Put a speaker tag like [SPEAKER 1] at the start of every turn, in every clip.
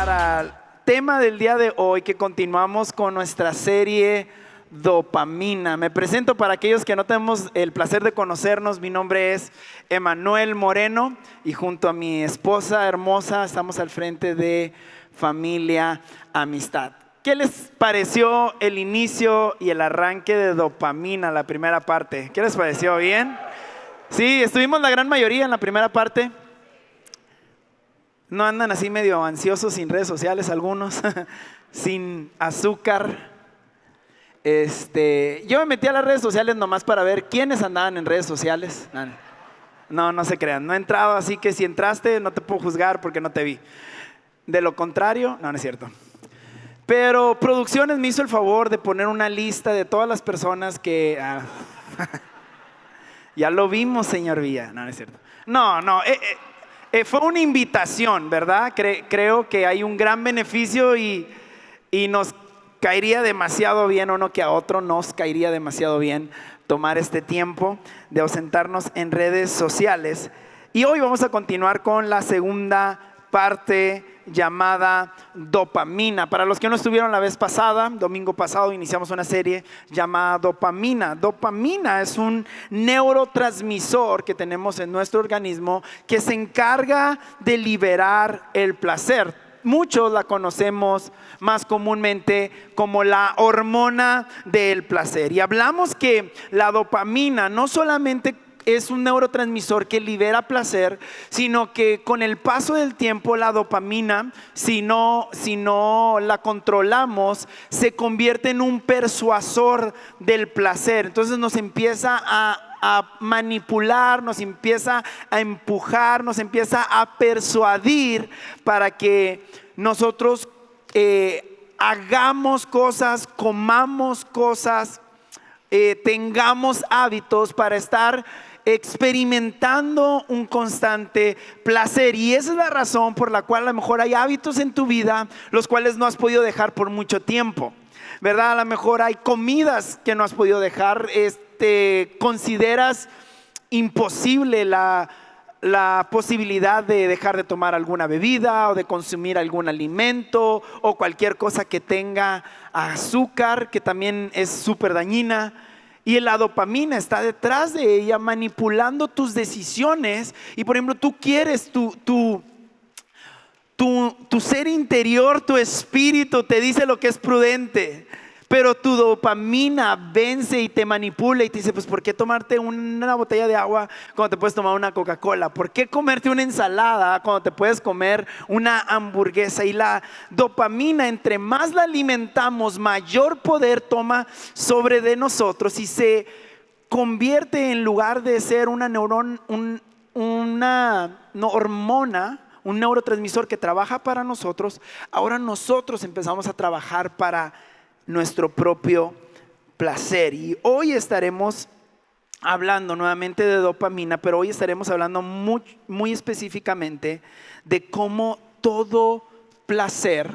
[SPEAKER 1] pasar al tema del día de hoy, que continuamos con nuestra serie Dopamina. Me presento para aquellos que no tenemos el placer de conocernos. Mi nombre es Emanuel Moreno y junto a mi esposa hermosa estamos al frente de Familia Amistad. ¿Qué les pareció el inicio y el arranque de Dopamina, la primera parte? ¿Qué les pareció? ¿Bien? Sí, estuvimos la gran mayoría en la primera parte. ¿No andan así medio ansiosos sin redes sociales algunos? Sin azúcar. Yo me metí a las redes sociales nomás para ver quiénes andaban en redes sociales. No se crean. No he entrado, así que si entraste no te puedo juzgar porque no te vi. De lo contrario, no es cierto. Pero Producciones me hizo el favor de poner una lista de todas las personas que... ya lo vimos, señor Villa. No es cierto. Fue una invitación, ¿verdad? Creo que hay un gran beneficio y nos caería demasiado bien, o no que a otro nos caería demasiado bien tomar este tiempo de ausentarnos en redes sociales. Y hoy vamos a continuar con la segunda parte llamada Dopamina. Para los que no estuvieron la vez pasada, domingo pasado iniciamos una serie llamada Dopamina. Dopamina es un neurotransmisor que tenemos en nuestro organismo que se encarga de liberar el placer. Muchos la conocemos más comúnmente como la hormona del placer. Y hablamos que la dopamina no solamente es un neurotransmisor que libera placer, sino que con el paso del tiempo la dopamina, si no la controlamos, se convierte en un persuasor del placer. Entonces nos empieza a manipular, nos empieza a empujar, nos empieza a persuadir para que nosotros hagamos cosas, comamos cosas, tengamos hábitos para estar experimentando un constante placer. Y esa es la razón por la cual a lo mejor hay hábitos en tu vida los cuales no has podido dejar por mucho tiempo, ¿verdad? A lo mejor hay comidas que no has podido dejar. Consideras imposible la posibilidad de dejar de tomar alguna bebida o de consumir algún alimento o cualquier cosa que tenga azúcar, que también es súper dañina. Y la dopamina está detrás de ella manipulando tus decisiones. Y por ejemplo, tú quieres tu ser interior, tu espíritu te dice lo que es prudente, pero tu dopamina vence y te manipula y te dice, pues ¿por qué tomarte una botella de agua cuando te puedes tomar una Coca-Cola? ¿Por qué comerte una ensalada cuando te puedes comer una hamburguesa? Y la dopamina, entre más la alimentamos, mayor poder toma sobre de nosotros y se convierte, en lugar de ser una hormona, un neurotransmisor que trabaja para nosotros, ahora nosotros empezamos a trabajar para nuestro propio placer. Y hoy estaremos hablando nuevamente de dopamina, pero hoy estaremos hablando muy específicamente de cómo todo placer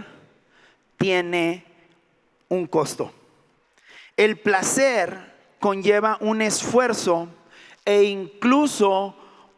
[SPEAKER 1] tiene un costo. El placer conlleva un esfuerzo e incluso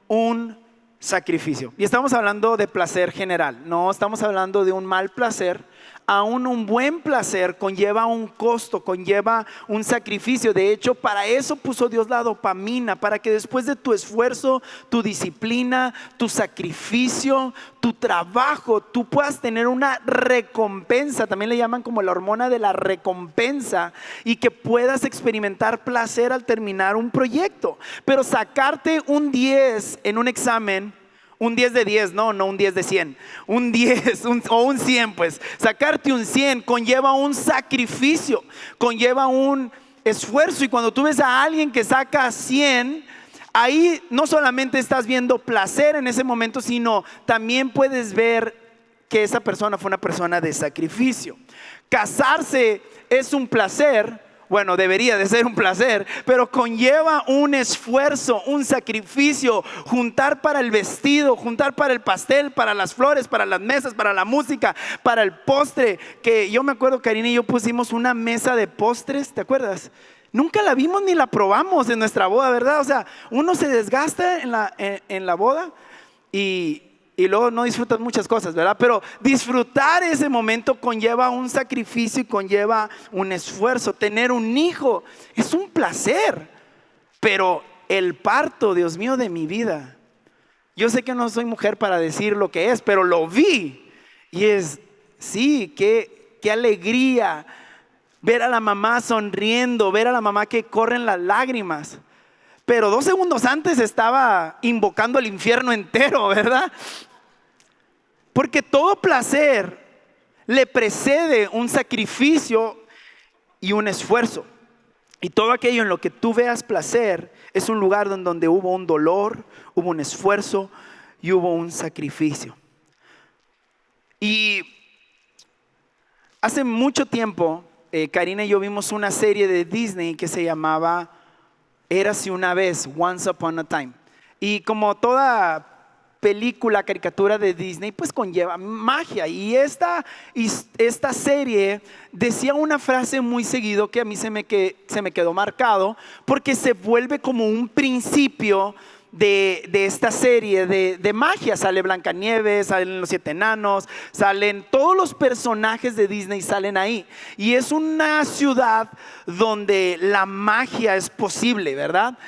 [SPEAKER 1] un sacrificio. Y estamos hablando de placer general, no estamos hablando de un mal placer. Aún un buen placer conlleva un costo, conlleva un sacrificio. De hecho, para eso puso Dios la dopamina, para que después de tu esfuerzo, tu disciplina, tu sacrificio, tu trabajo, tú puedas tener una recompensa. También le llaman como la hormona de la recompensa, y que puedas experimentar placer al terminar un proyecto. Pero sacarte un 10 en un examen, un 10 de 10, no un 10 de 100, un 10 o un 100, pues sacarte un 100 conlleva un sacrificio, conlleva un esfuerzo. Y cuando tú ves a alguien que saca 100, ahí no solamente estás viendo placer en ese momento, sino también puedes ver que esa persona fue una persona de sacrificio. Casarse es un placer. Bueno, debería de ser un placer, pero conlleva un esfuerzo, un sacrificio. Juntar para el vestido, juntar para el pastel, para las flores, para las mesas, para la música, para el postre. Que yo me acuerdo, Karina y yo pusimos una mesa de postres, ¿te acuerdas? Nunca la vimos ni la probamos en nuestra boda, ¿verdad? O sea, uno se desgasta en la boda y y luego no disfrutas muchas cosas, ¿verdad? Pero disfrutar ese momento conlleva un sacrificio y conlleva un esfuerzo. Tener un hijo es un placer, pero el parto, Dios mío, de mi vida. Yo sé que no soy mujer para decir lo que es, pero lo vi. Y sí, qué alegría ver a la mamá sonriendo, ver a la mamá que corren las lágrimas. Pero 2 segundos antes estaba invocando el infierno entero, ¿verdad? Porque todo placer le precede un sacrificio y un esfuerzo. Y todo aquello en lo que tú veas placer es un lugar donde hubo un dolor, hubo un esfuerzo y hubo un sacrificio. Y hace mucho tiempo, Karina y yo vimos una serie de Disney que se llamaba Érase una vez, Once Upon a Time. Y como toda película, caricatura de Disney, pues conlleva magia. Y esta serie decía una frase muy seguido que a mí se me quedó marcado, porque se vuelve como un principio de esta serie de magia. Sale Blancanieves, salen los 7 enanos, salen todos los personajes de Disney, salen ahí. Y es una ciudad donde la magia es posible, ¿verdad?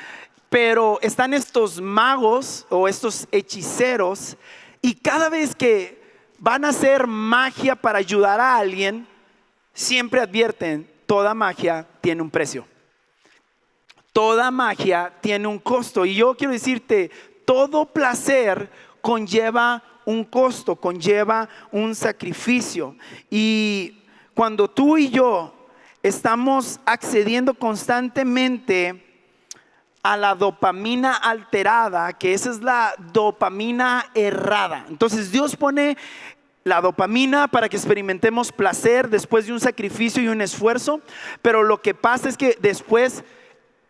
[SPEAKER 1] Pero están estos magos o estos hechiceros, y cada vez que van a hacer magia para ayudar a alguien, siempre advierten: toda magia tiene un precio. Toda magia tiene un costo. Y yo quiero decirte, todo placer conlleva un costo, conlleva un sacrificio. Y cuando tú y yo estamos accediendo constantemente a la dopamina alterada, que esa es la dopamina errada. Entonces Dios pone la dopamina para que experimentemos placer después de un sacrificio y un esfuerzo, pero lo que pasa es que después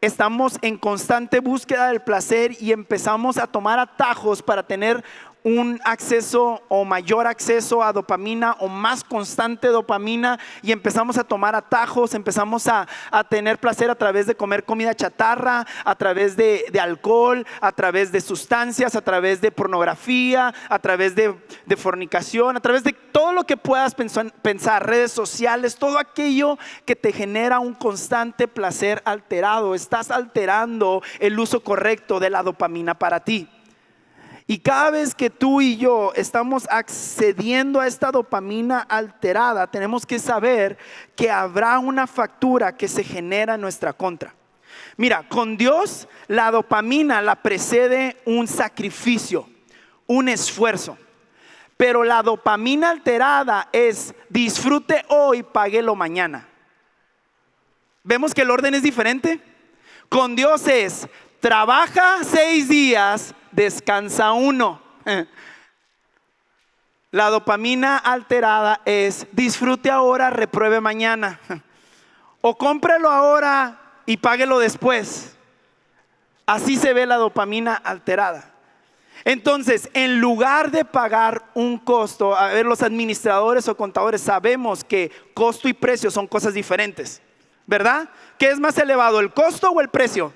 [SPEAKER 1] estamos en constante búsqueda del placer y empezamos a tomar atajos para tener un acceso o mayor acceso a dopamina o más constante dopamina, y empezamos a tomar atajos, empezamos a tener placer a través de comer comida chatarra, a través de alcohol, a través de sustancias, a través de pornografía, a través de fornicación, a través de todo lo que puedas pensar, redes sociales, todo aquello que te genera un constante placer alterado. Estás alterando el uso correcto de la dopamina para ti. Y cada vez que tú y yo estamos accediendo a esta dopamina alterada, tenemos que saber que habrá una factura que se genera en nuestra contra. Mira, con Dios la dopamina la precede un sacrificio, un esfuerzo. Pero la dopamina alterada es: disfrute hoy, páguelo mañana. ¿Vemos que el orden es diferente? Con Dios es: trabaja 6 días, descansa 1. La dopamina alterada es: disfrute ahora, repruebe mañana. O cómprelo ahora y páguelo después. Así se ve la dopamina alterada. Entonces, en lugar de pagar un costo, a ver, los administradores o contadores sabemos que costo y precio son cosas diferentes, ¿verdad? ¿Qué es más elevado, el costo o el precio?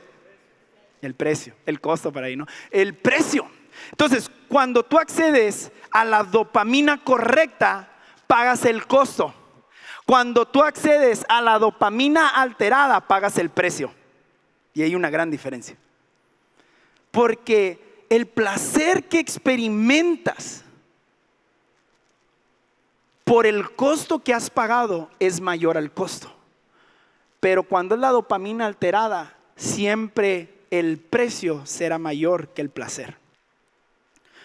[SPEAKER 1] El precio, el costo para ahí, ¿no? El precio. Entonces, cuando tú accedes a la dopamina correcta, pagas el costo. Cuando tú accedes a la dopamina alterada, pagas el precio. Y hay una gran diferencia. Porque el placer que experimentas por el costo que has pagado es mayor al costo. Pero cuando es la dopamina alterada, siempre el precio será mayor que el placer.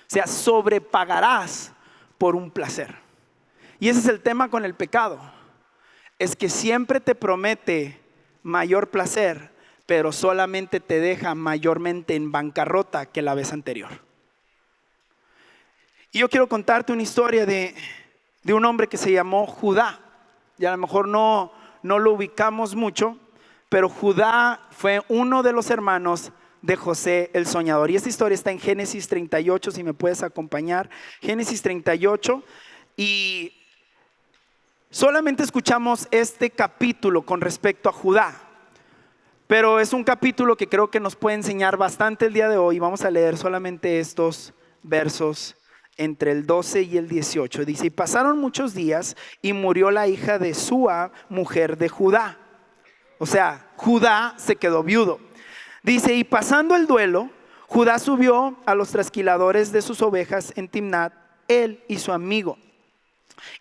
[SPEAKER 1] O sea, sobrepagarás por un placer. Y ese es el tema con el pecado. Es que siempre te promete mayor placer, pero solamente te deja mayormente en bancarrota que la vez anterior. Y yo quiero contarte una historia de un hombre que se llamó Judá. Y a lo mejor no lo ubicamos mucho, pero Judá fue uno de los hermanos de José el soñador. Y esta historia está en Génesis 38, si me puedes acompañar. Génesis 38. Y solamente escuchamos este capítulo con respecto a Judá. Pero es un capítulo que creo que nos puede enseñar bastante el día de hoy. Vamos a leer solamente estos versos entre el 12 y el 18. Dice, y pasaron muchos días y murió la hija de Súa, mujer de Judá. O sea, Judá se quedó viudo. Dice, y pasando el duelo, Judá subió a los trasquiladores de sus ovejas en Timnat, él y su amigo.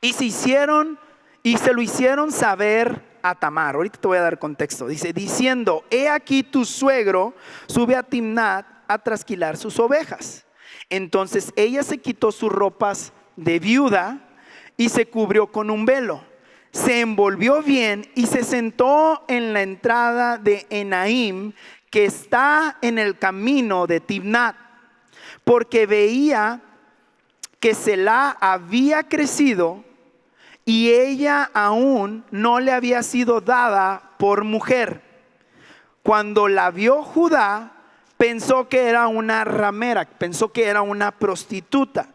[SPEAKER 1] Y se lo hicieron saber a Tamar. Ahorita te voy a dar contexto. Dice, diciendo, he aquí tu suegro sube a Timnat a trasquilar sus ovejas. Entonces ella se quitó sus ropas de viuda y se cubrió con un velo. Se envolvió bien y se sentó en la entrada de Enaim, que está en el camino de Timnat, porque veía que Selá había crecido y ella aún no le había sido dada por mujer. Cuando la vio Judá, pensó que era una ramera, pensó que era una prostituta,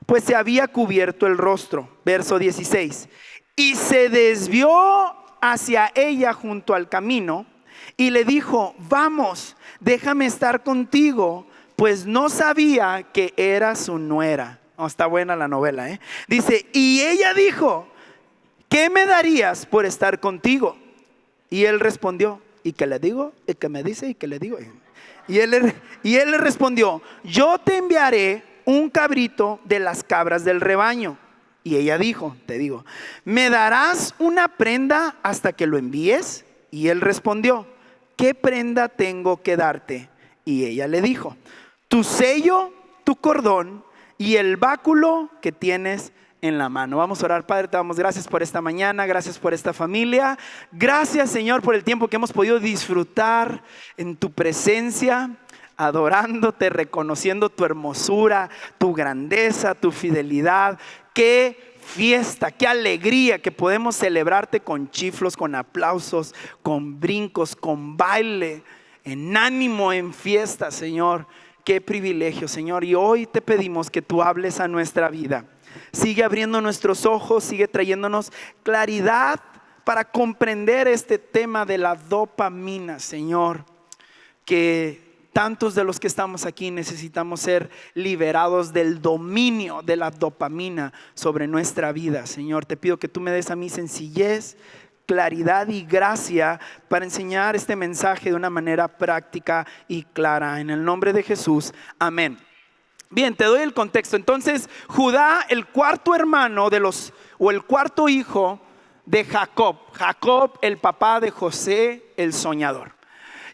[SPEAKER 1] pues se había cubierto el rostro. Verso 16. Y se desvió hacia ella junto al camino y le dijo, vamos, déjame estar contigo, pues no sabía que era su nuera. Oh, está buena la novela, ¿eh? Dice, y ella dijo, ¿qué me darías por estar contigo? Y él respondió, ¿y qué le digo? ¿Y qué me dice? ¿Y qué le digo? Y él le respondió, yo te enviaré un cabrito de las cabras del rebaño. Y ella dijo, te digo, ¿me darás una prenda hasta que lo envíes? Y él respondió, ¿qué prenda tengo que darte? Y ella le dijo, tu sello, tu cordón y el báculo que tienes en la mano. Vamos a orar. Padre, te damos gracias por esta mañana, gracias por esta familia, gracias, Señor, por el tiempo que hemos podido disfrutar en tu presencia, adorándote, reconociendo tu hermosura, tu grandeza, tu fidelidad. Qué fiesta, qué alegría que podemos celebrarte con chiflos, con aplausos, con brincos, con baile, en ánimo, en fiesta, Señor. Qué privilegio, Señor. Y hoy te pedimos que tú hables a nuestra vida. Sigue abriendo nuestros ojos, sigue trayéndonos claridad para comprender este tema de la dopamina, Señor. Que tantos de los que estamos aquí necesitamos ser liberados del dominio de la dopamina sobre nuestra vida. Señor, te pido que tú me des a mí sencillez, claridad y gracia para enseñar este mensaje de una manera práctica y clara. En el nombre de Jesús, amén. Bien, te doy el contexto. Entonces, Judá, el cuarto hermano o el cuarto hijo de Jacob. Jacob, el papá de José, el soñador.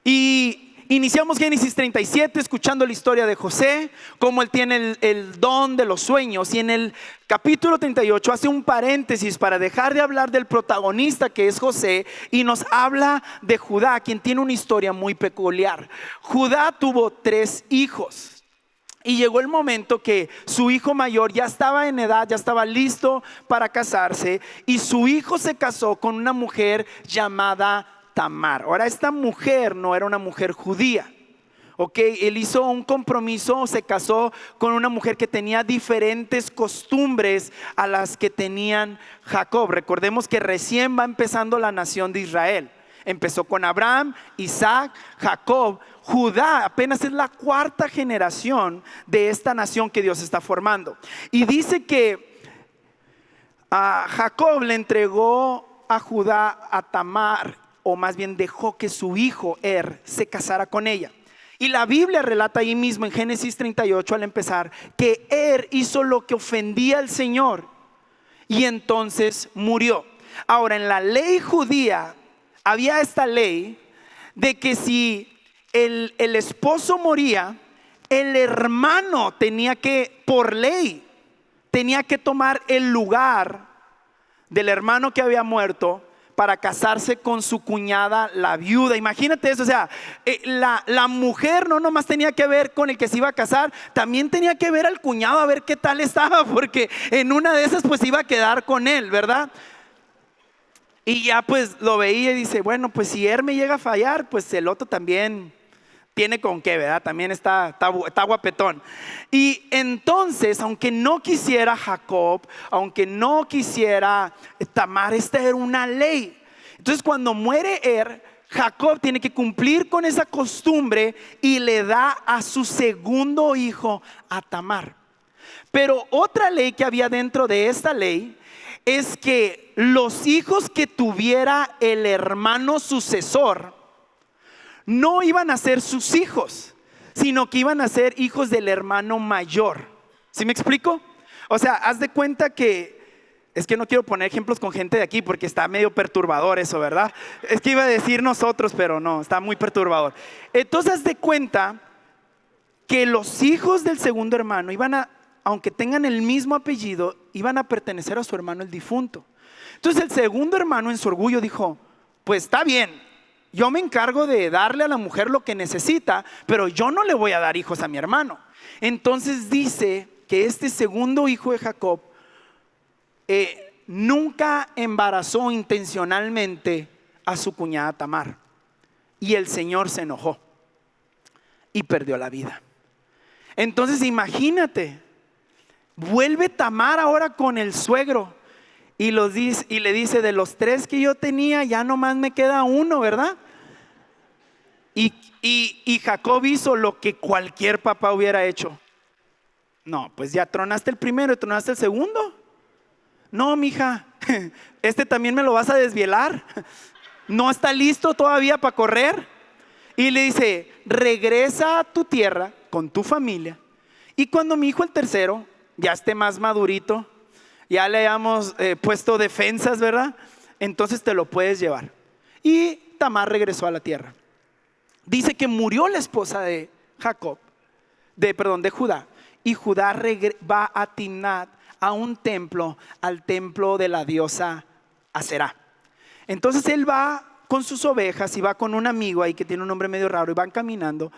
[SPEAKER 1] Y iniciamos Génesis 37 escuchando la historia de José, cómo él tiene el don de los sueños. Y en el capítulo 38 hace un paréntesis para dejar de hablar del protagonista que es José y nos habla de Judá, quien tiene una historia muy peculiar. Judá tuvo 3 hijos. Y llegó el momento que su hijo mayor ya estaba en edad, ya estaba listo para casarse. Y su hijo se casó con una mujer llamada Tamar. Ahora, esta mujer no era una mujer judía. Él hizo un compromiso, se casó con una mujer que tenía diferentes costumbres a las que tenían Jacob. Recordemos que recién va empezando la nación de Israel. Empezó con Abraham, Isaac, Jacob. Judá apenas es la 4ª generación de esta nación que Dios está formando. Y dice que a Jacob le entregó a Judá a Tamar, o más bien dejó que su hijo se casara con ella. Y la Biblia relata ahí mismo en Génesis 38 al empezar que hizo lo que ofendía al Señor y entonces murió. Ahora, en la ley judía había esta ley de que si el esposo moría, el hermano tenía que, por ley, tenía que tomar el lugar del hermano que había muerto para casarse con su cuñada, la viuda. Imagínate eso, o sea, la mujer no nomás tenía que ver con el que se iba a casar, también tenía que ver al cuñado a ver qué tal estaba, porque en una de esas pues iba a quedar con él, ¿verdad? Y ya pues lo veía y dice, bueno, pues si me llega a fallar, pues el otro también tiene con qué, ¿verdad? También está guapetón. Y entonces, aunque no quisiera Jacob, aunque no quisiera Tamar, esta era una ley. Entonces cuando muere Jacob tiene que cumplir con esa costumbre y le da a su segundo hijo, a Tamar. Pero otra ley que había dentro de esta ley es que los hijos que tuviera el hermano sucesor no iban a ser sus hijos, sino que iban a ser hijos del hermano mayor. ¿Sí me explico? O sea, haz de cuenta que, es que no quiero poner ejemplos con gente de aquí porque está medio perturbador eso, ¿verdad? Es que iba a decir nosotros, pero no, está muy perturbador. Entonces haz de cuenta que los hijos del segundo hermano iban a, aunque tengan el mismo apellido, iban a pertenecer a su hermano el difunto. Entonces el segundo hermano en su orgullo dijo, pues está bien, yo me encargo de darle a la mujer lo que necesita, pero yo no le voy a dar hijos a mi hermano. Entonces dice que este segundo hijo de Jacob nunca embarazó intencionalmente a su cuñada Tamar. Y el Señor se enojó y perdió la vida. Entonces imagínate, vuelve Tamar ahora con el suegro y le dice, de los 3 que yo tenía, ya nomás me queda uno, ¿verdad? Y Jacob hizo lo que cualquier papá hubiera hecho. No, pues ya tronaste el primero y tronaste el segundo. No, mija, este también me lo vas a desvielar. No está listo todavía para correr. Y le dice, regresa a tu tierra con tu familia. Y cuando mi hijo el tercero ya esté más madurito, ya le hayamos puesto defensas, ¿verdad? Entonces te lo puedes llevar. Y Tamar regresó a la tierra. Dice que murió la esposa de de Judá. Y Judá va a Timnat, a un templo, al templo de la diosa Aserá. Entonces él va con sus ovejas y va con un amigo ahí que tiene un nombre medio raro y van caminando.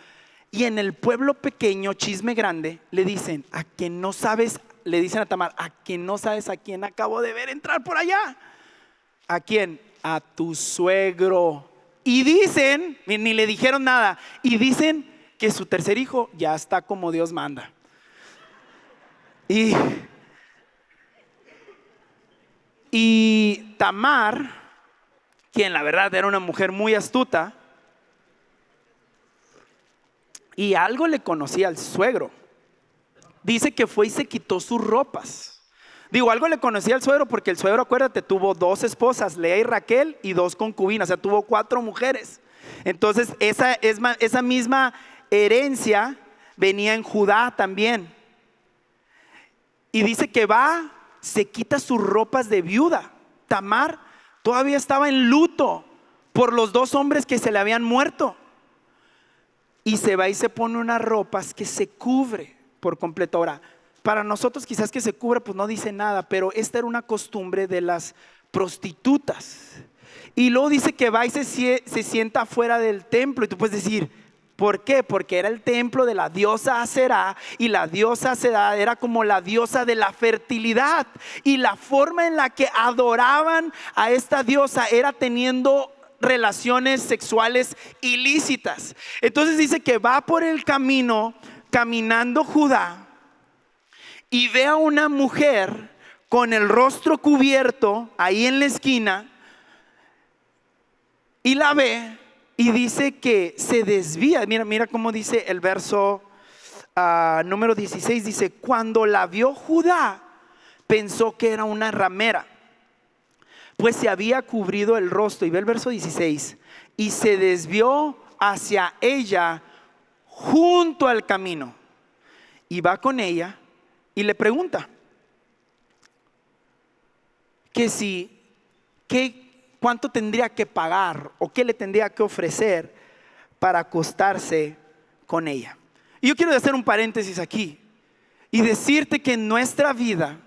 [SPEAKER 1] Y en el pueblo pequeño, Chisme Grande, le dicen, a que no sabes, le dicen a Tamar, a que no sabes a quién acabo de ver entrar por allá. ¿A quién? A tu suegro. Y dicen, ni le dijeron nada, y dicen que su tercer hijo ya está como Dios manda. Y Tamar, quien la verdad era una mujer muy astuta, y algo le conocía al suegro, dice que fue y se quitó sus ropas. Digo, algo le conocía al suegro porque el suegro, acuérdate, tuvo 2 esposas, Lea y Raquel, y 2 concubinas, o sea, tuvo 4 mujeres. Entonces esa misma herencia venía en Judá también. Y dice que va, se quita sus ropas de viuda. Tamar todavía estaba en luto por los 2 hombres que se le habían muerto. Y se va y se pone unas ropas que se cubre por completo. Ahora, para nosotros quizás que se cubre pues no dice nada, pero esta era una costumbre de las prostitutas. Y luego dice que va y se sienta afuera del templo. Y tú puedes decir, ¿por qué? Porque era el templo de la diosa Aserá, y la diosa Aserá era como la diosa de la fertilidad. Y la forma en la que adoraban a esta diosa era teniendo relaciones sexuales ilícitas. Entonces dice que va por el camino, caminando Judá, y ve a una mujer con el rostro cubierto ahí en la esquina, y la ve y dice que se desvía. Mira cómo dice el verso número 16. Dice, cuando la vio Judá, pensó que era una ramera, pues se había cubrido el rostro. Y ve el verso 16, y se desvió hacia ella junto al camino, y va con ella y le pregunta cuánto tendría que pagar o qué le tendría que ofrecer para acostarse con ella. Y yo quiero hacer un paréntesis aquí y decirte que en nuestra vida,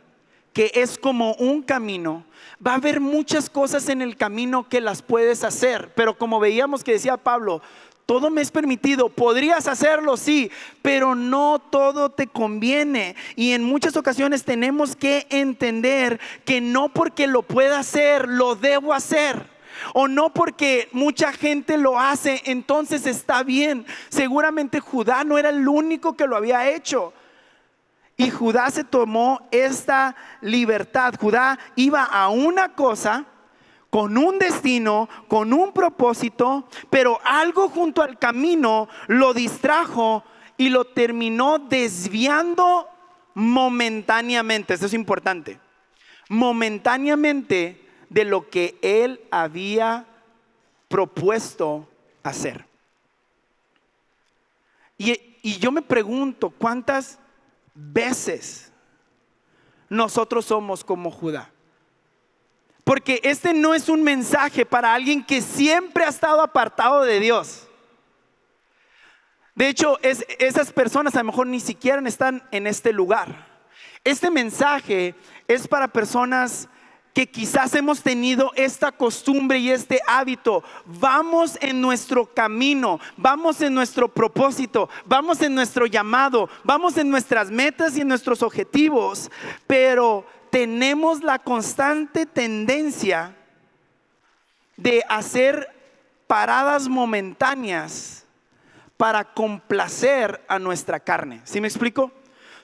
[SPEAKER 1] que es como un camino, va a haber muchas cosas en el camino que las puedes hacer, pero como veíamos que decía Pablo, todo me es permitido. Podrías hacerlo, sí, pero no todo te conviene. Y en muchas ocasiones tenemos que entender que no porque lo pueda hacer, lo debo hacer. O no porque mucha gente lo hace, entonces está bien. Seguramente Judá no era el único que lo había hecho. Y Judá se tomó esta libertad. Judá iba a una cosa con un destino, con un propósito, pero algo junto al camino lo distrajo y lo terminó desviando momentáneamente, esto es importante, momentáneamente de lo que él había propuesto hacer. Y yo me pregunto, ¿cuántas veces nosotros somos como Judá? Porque este no es un mensaje para alguien que siempre ha estado apartado de Dios. De hecho, esas personas a lo mejor ni siquiera están en este lugar. Este mensaje es para personas que quizás hemos tenido esta costumbre y este hábito. Vamos en nuestro camino, vamos en nuestro propósito, vamos en nuestro llamado, vamos en nuestras metas y en nuestros objetivos, pero tenemos la constante tendencia de hacer paradas momentáneas para complacer a nuestra carne. ¿Sí me explico?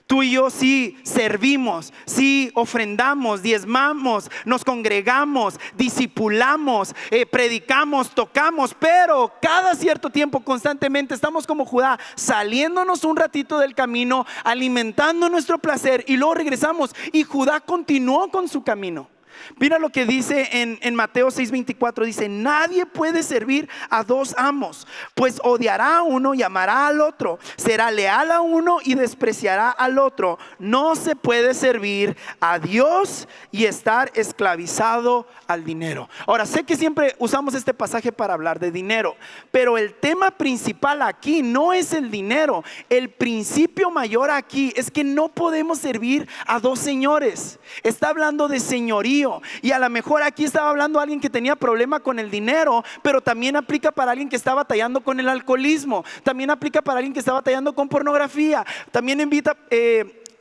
[SPEAKER 1] Tú y yo sí servimos, sí ofrendamos, diezmamos, nos congregamos, discipulamos, predicamos, tocamos, pero cada cierto tiempo constantemente estamos como Judá, saliéndonos un ratito del camino, alimentando nuestro placer y luego regresamos. Y Judá continuó con su camino. Mira lo que dice en Mateo 6:24, dice: nadie puede servir a dos amos, pues odiará a uno y amará al otro, será leal a uno y despreciará al otro. No se puede servir a Dios y estar esclavizado al dinero. Ahora, sé que siempre usamos este pasaje para hablar de dinero, pero el tema principal aquí no es el dinero. El principio mayor aquí es que no podemos servir a dos señores. Está hablando de señorío. Y a lo mejor aquí estaba hablando alguien que tenía problema con el dinero, pero también aplica para alguien que está batallando con el alcoholismo, también aplica para alguien que está batallando con pornografía, también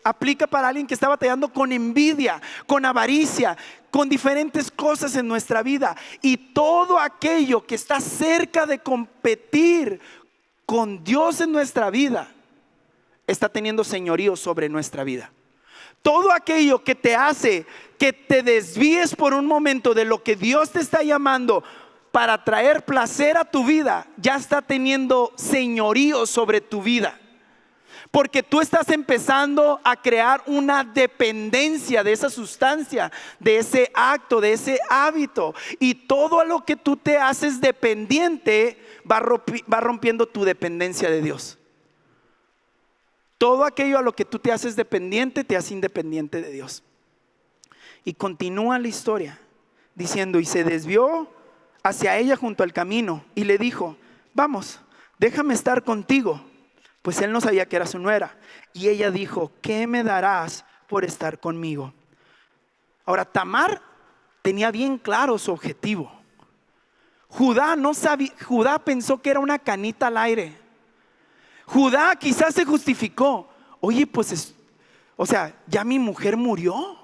[SPEAKER 1] aplica para alguien que está batallando con envidia, con avaricia, con diferentes cosas en nuestra vida. Y todo aquello que está cerca de competir con Dios en nuestra vida está teniendo señorío sobre nuestra vida. Todo aquello que te hace que te desvíes por un momento de lo que Dios te está llamando para traer placer a tu vida, ya está teniendo señorío sobre tu vida. Porque tú estás empezando a crear una dependencia de esa sustancia, de ese acto, de ese hábito. Y todo a lo que tú te haces dependiente va rompiendo tu dependencia de Dios. Todo aquello a lo que tú te haces dependiente te hace independiente de Dios. Y continúa la historia diciendo: y se desvió hacia ella junto al camino y le dijo: vamos, déjame estar contigo. Pues él no sabía que era su nuera. Y ella dijo: ¿qué me darás por estar conmigo? Ahora, Tamar tenía bien claro su objetivo. Judá no sabía, Judá pensó que era una canita al aire. Judá quizás se justificó: oye, pues ya mi mujer murió.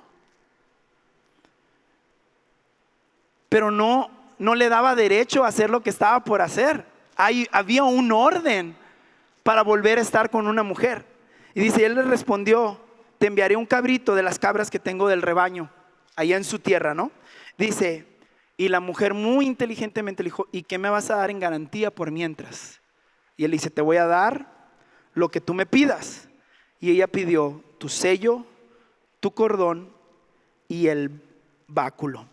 [SPEAKER 1] Pero no le daba derecho a hacer lo que estaba por hacer. Había un orden para volver a estar con una mujer. Y dice, él le respondió: te enviaré un cabrito de las cabras que tengo del rebaño, allá en su tierra, ¿no? Dice, y la mujer muy inteligentemente le dijo: ¿y qué me vas a dar en garantía por mientras? Y él dice: te voy a dar lo que tú me pidas. Y ella pidió tu sello, tu cordón y el báculo.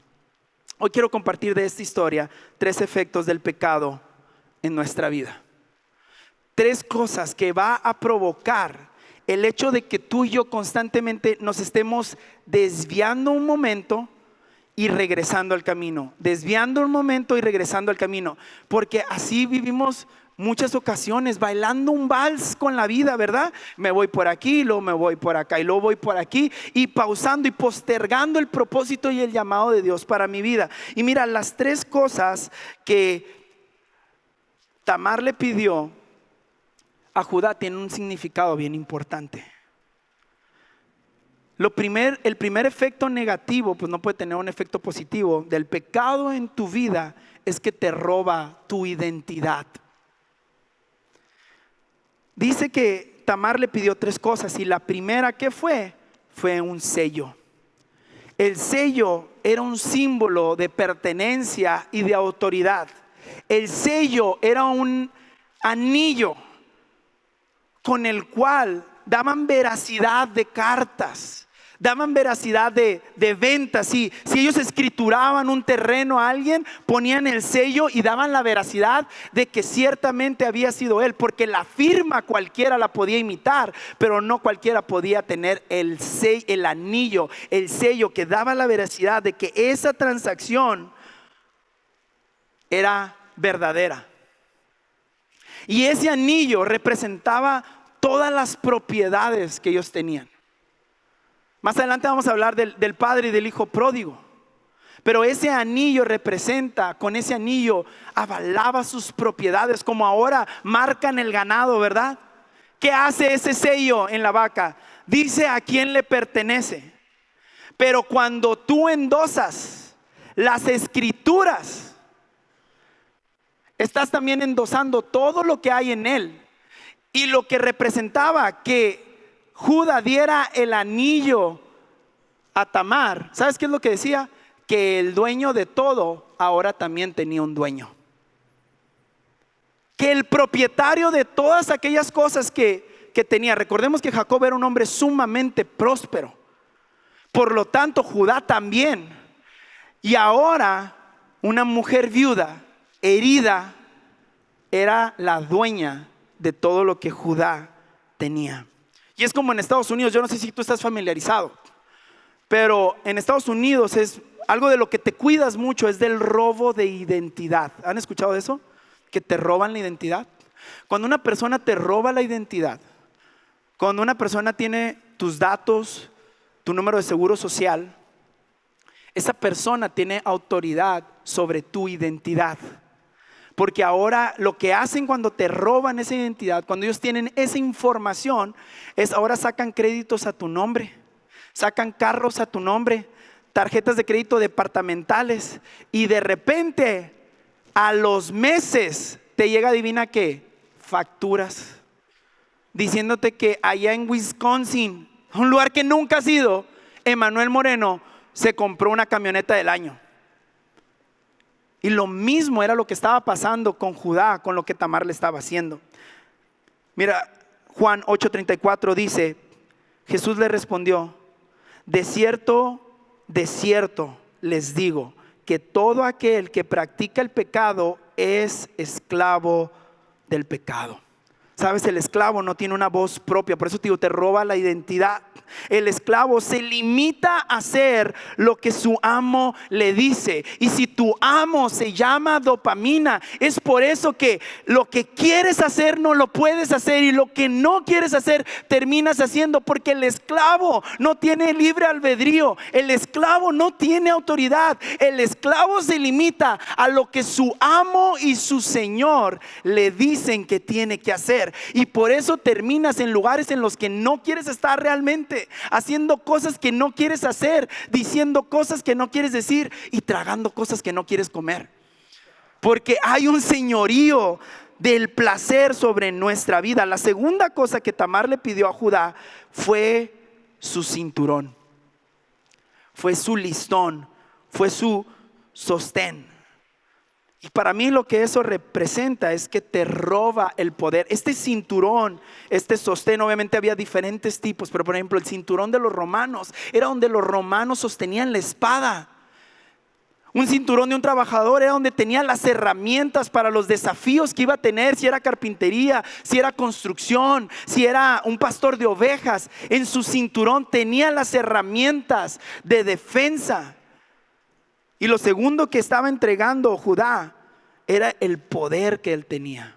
[SPEAKER 1] Hoy quiero compartir de esta historia 3 efectos del pecado en nuestra vida. 3 cosas que va a provocar el hecho de que tú y yo constantemente nos estemos desviando un momento y regresando al camino, desviando un momento y regresando al camino, porque así vivimos muchas ocasiones, bailando un vals con la vida, ¿verdad? Me voy por aquí, luego me voy por acá y luego voy por aquí, y pausando y postergando el propósito y el llamado de Dios para mi vida. Y mira, las 3 cosas que Tamar le pidió a Judá tienen un significado bien importante. El primer efecto negativo, pues no puede tener un efecto positivo, del pecado en tu vida, es que te roba tu identidad. Dice que Tamar le pidió 3 cosas, y la primera, ¿qué fue? Fue un sello. El sello era un símbolo de pertenencia y de autoridad. El sello era un anillo con el cual daban veracidad de cartas, daban veracidad de ventas. Si ellos escrituraban un terreno a alguien, ponían el sello y daban la veracidad de que ciertamente había sido él, porque la firma cualquiera la podía imitar, pero no cualquiera podía tener el anillo, el sello que daba la veracidad de que esa transacción era verdadera. Y ese anillo representaba todas las propiedades que ellos tenían. Más adelante vamos a hablar del padre y del hijo pródigo. Pero ese anillo representa, con ese anillo avalaba sus propiedades, como ahora marcan el ganado, ¿verdad? ¿Qué hace ese sello en la vaca? Dice a quién le pertenece. Pero cuando tú endosas las escrituras, estás también endosando todo lo que hay en él. Y lo que representaba que Judá diera el anillo a Tamar, ¿sabes qué es lo que decía? Que el dueño de todo ahora también tenía un dueño. Que el propietario de todas aquellas cosas que tenía. Recordemos que Jacob era un hombre sumamente próspero. Por lo tanto, Judá también. Y ahora una mujer viuda, herida, era la dueña de todo lo que Judá tenía. Y es como en Estados Unidos, yo no sé si tú estás familiarizado, pero en Estados Unidos es algo de lo que te cuidas mucho, es del robo de identidad. ¿Han escuchado de eso? Que te roban la identidad. Cuando una persona te roba la identidad, cuando una persona tiene tus datos, tu número de seguro social, esa persona tiene autoridad sobre tu identidad. Porque ahora lo que hacen cuando te roban esa identidad, cuando ellos tienen esa información, es ahora sacan créditos a tu nombre, sacan carros a tu nombre, tarjetas de crédito departamentales, y de repente a los meses te llega, adivina qué, facturas, diciéndote que allá en Wisconsin, un lugar que nunca has ido, Emanuel Moreno se compró una camioneta del año. Y lo mismo era lo que estaba pasando con Judá, con lo que Tamar le estaba haciendo. Mira, Juan 8:34 dice, Jesús le respondió: de cierto les digo, que todo aquel que practica el pecado es esclavo del pecado. Sabes, el esclavo no tiene una voz propia, por eso te digo, te roba la identidad. El esclavo se limita a hacer lo que su amo le dice. Y si tu amo se llama dopamina, es por eso que lo que quieres hacer no lo puedes hacer, y lo que no quieres hacer terminas haciendo, porque el esclavo no tiene libre albedrío. El esclavo no tiene autoridad. El esclavo se limita a lo que su amo y su señor le dicen que tiene que hacer. Y por eso terminas en lugares en los que no quieres estar realmente, haciendo cosas que no quieres hacer, diciendo cosas que no quieres decir y tragando cosas que no quieres comer. Porque hay un señorío del placer sobre nuestra vida. La segunda cosa que Tamar le pidió a Judá fue su cinturón, fue su listón, fue su sostén. Y para mí lo que eso representa es que te roba el poder. Este cinturón, este sostén, obviamente había diferentes tipos, pero por ejemplo el cinturón de los romanos era donde los romanos sostenían la espada. Un cinturón de un trabajador era donde tenía las herramientas para los desafíos que iba a tener, si era carpintería, si era construcción, si era un pastor de ovejas. En su cinturón tenía las herramientas de defensa. Y lo segundo que estaba entregando Judá era el poder que él tenía.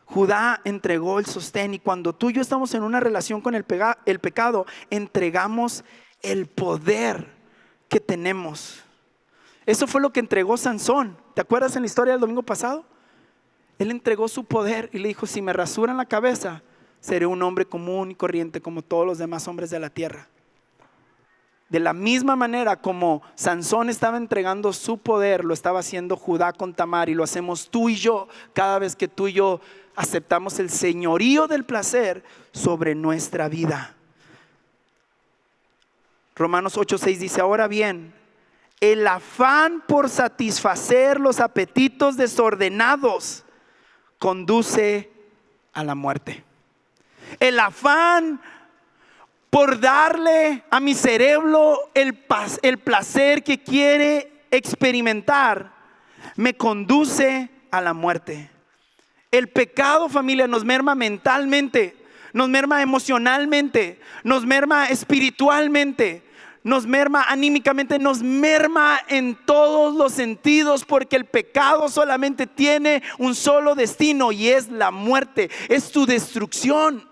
[SPEAKER 1] Judá entregó el sostén, y cuando tú y yo estamos en una relación con el pecado, entregamos el poder que tenemos. Eso fue lo que entregó Sansón. ¿Te acuerdas en la historia del domingo pasado? Él entregó su poder y le dijo: si me rasuran la cabeza, seré un hombre común y corriente como todos los demás hombres de la tierra. De la misma manera como Sansón estaba entregando su poder, lo estaba haciendo Judá con Tamar, y lo hacemos tú y yo cada vez que tú y yo aceptamos el señorío del placer sobre nuestra vida. Romanos 8:6 dice: ahora bien, el afán por satisfacer los apetitos desordenados conduce a la muerte. El afán por darle a mi cerebro el placer que quiere experimentar me conduce a la muerte. El pecado, familia, nos merma mentalmente, nos merma emocionalmente, nos merma espiritualmente, nos merma anímicamente, nos merma en todos los sentidos, porque el pecado solamente tiene un solo destino y es la muerte, es tu destrucción.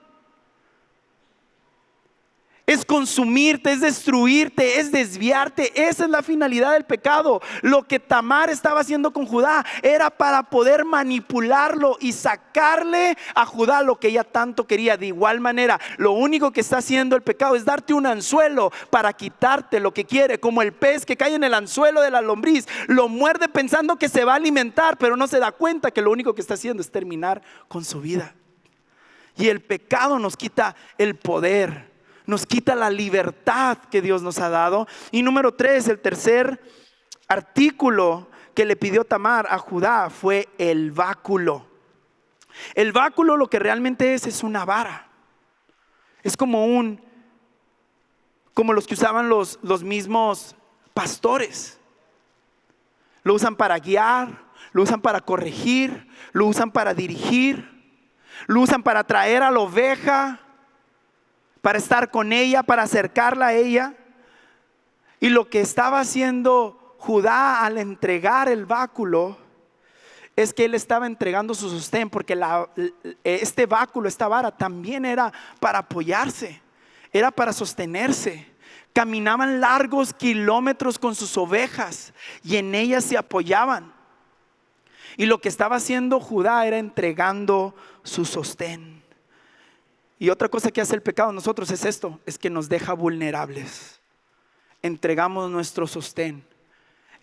[SPEAKER 1] Es consumirte, es destruirte, es desviarte. Esa es la finalidad del pecado. Lo que Tamar estaba haciendo con Judá era para poder manipularlo y sacarle a Judá lo que ella tanto quería. De igual manera, lo único que está haciendo el pecado es darte un anzuelo para quitarte lo que quiere. Como el pez que cae en el anzuelo de la lombriz, lo muerde pensando que se va a alimentar, pero no se da cuenta que lo único que está haciendo es terminar con su vida. Y el pecado nos quita el poder, nos quita la libertad que Dios nos ha dado. Y número 3, el tercer artículo que le pidió Tamar a Judá fue el báculo. El báculo lo que realmente es una vara. Es como los que usaban los mismos pastores. Lo usan para guiar, lo usan para corregir, lo usan para dirigir, lo usan para traer a la oveja, para estar con ella, para acercarla a ella. Y lo que estaba haciendo Judá al entregar el báculo es que él estaba entregando su sostén, porque este báculo, esta vara, también era para apoyarse, era para sostenerse. Caminaban largos kilómetros con sus ovejas y en ellas se apoyaban. Y lo que estaba haciendo Judá era entregando su sostén. Y otra cosa que hace el pecado en nosotros es esto, es que nos deja vulnerables. Entregamos nuestro sostén,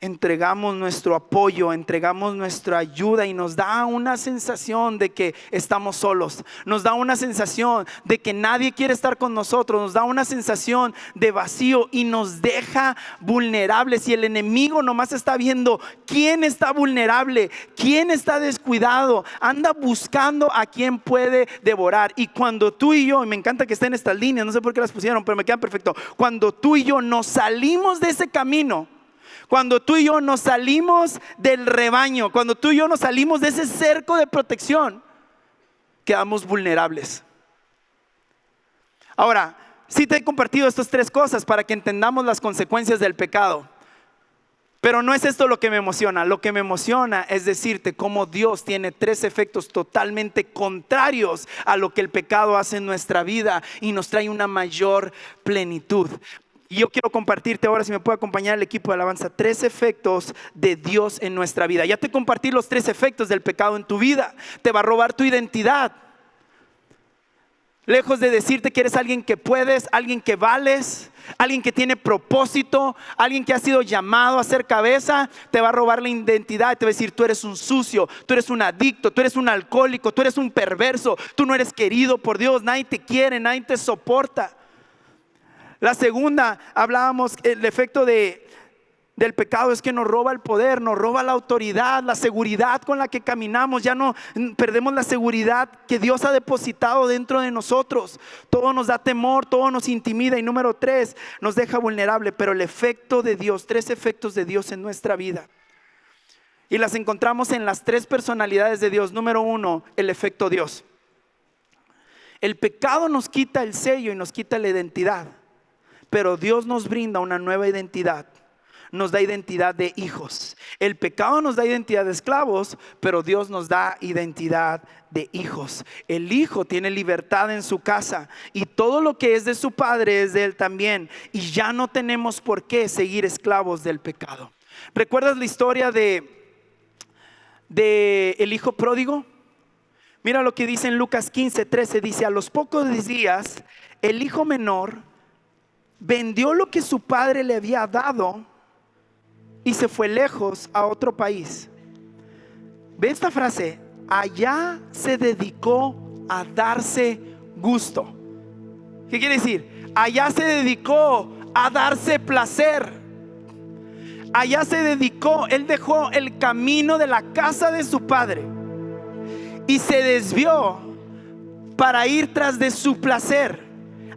[SPEAKER 1] entregamos nuestro apoyo, entregamos nuestra ayuda y nos da una sensación de que estamos solos. Nos da una sensación de que nadie quiere estar con nosotros. Nos da una sensación de vacío y nos deja vulnerables. Y el enemigo nomás está viendo quién está vulnerable, quién está descuidado. Anda buscando a quien puede devorar. Y cuando tú y yo, y me encanta que estén estas líneas, no sé por qué las pusieron, pero me quedan perfecto. Cuando tú y yo nos salimos de ese camino, cuando tú y yo nos salimos del rebaño, cuando tú y yo nos salimos de ese cerco de protección, quedamos vulnerables. Ahora, sí te he compartido estas 3 cosas para que entendamos las consecuencias del pecado. Pero no es esto lo que me emociona. Lo que me emociona es decirte cómo Dios tiene 3 efectos totalmente contrarios a lo que el pecado hace en nuestra vida y nos trae una mayor plenitud. Y yo quiero compartirte ahora, si me puede acompañar el equipo de alabanza, 3 efectos de Dios en nuestra vida. Ya te compartí los 3 efectos del pecado en tu vida. Te va a robar tu identidad. Lejos de decirte que eres alguien que puedes, alguien que vales, alguien que tiene propósito, alguien que ha sido llamado a ser cabeza, te va a robar la identidad. Te va a decir: tú eres un sucio, tú eres un adicto, tú eres un alcohólico, tú eres un perverso, tú no eres querido por Dios, nadie te quiere, nadie te soporta. La segunda, hablábamos, el efecto del pecado es que nos roba el poder, nos roba la autoridad, la seguridad con la que caminamos. Ya no perdemos la seguridad que Dios ha depositado dentro de nosotros. Todo nos da temor, todo nos intimida. Y número 3, nos deja vulnerable. Pero el efecto de Dios, 3 efectos de Dios en nuestra vida, y las encontramos en las 3 personalidades de Dios. Número 1, el efecto Dios. El pecado nos quita el sello y nos quita la identidad, pero Dios nos brinda una nueva identidad. Nos da identidad de hijos. El pecado nos da identidad de esclavos, pero Dios nos da identidad de hijos. El hijo tiene libertad en su casa y todo lo que es de su padre es de él también. Y ya no tenemos por qué seguir esclavos del pecado. ¿Recuerdas la historia de el hijo pródigo? Mira lo que dice en Lucas 15:13. Dice: a los pocos días el hijo menor vendió lo que su padre le había dado y se fue lejos a otro país. Ve esta frase: allá se dedicó a darse gusto. ¿Qué quiere decir? Allá se dedicó a darse placer. Allá se dedicó, él dejó el camino de la casa de su padre y se desvió para ir tras de su placer,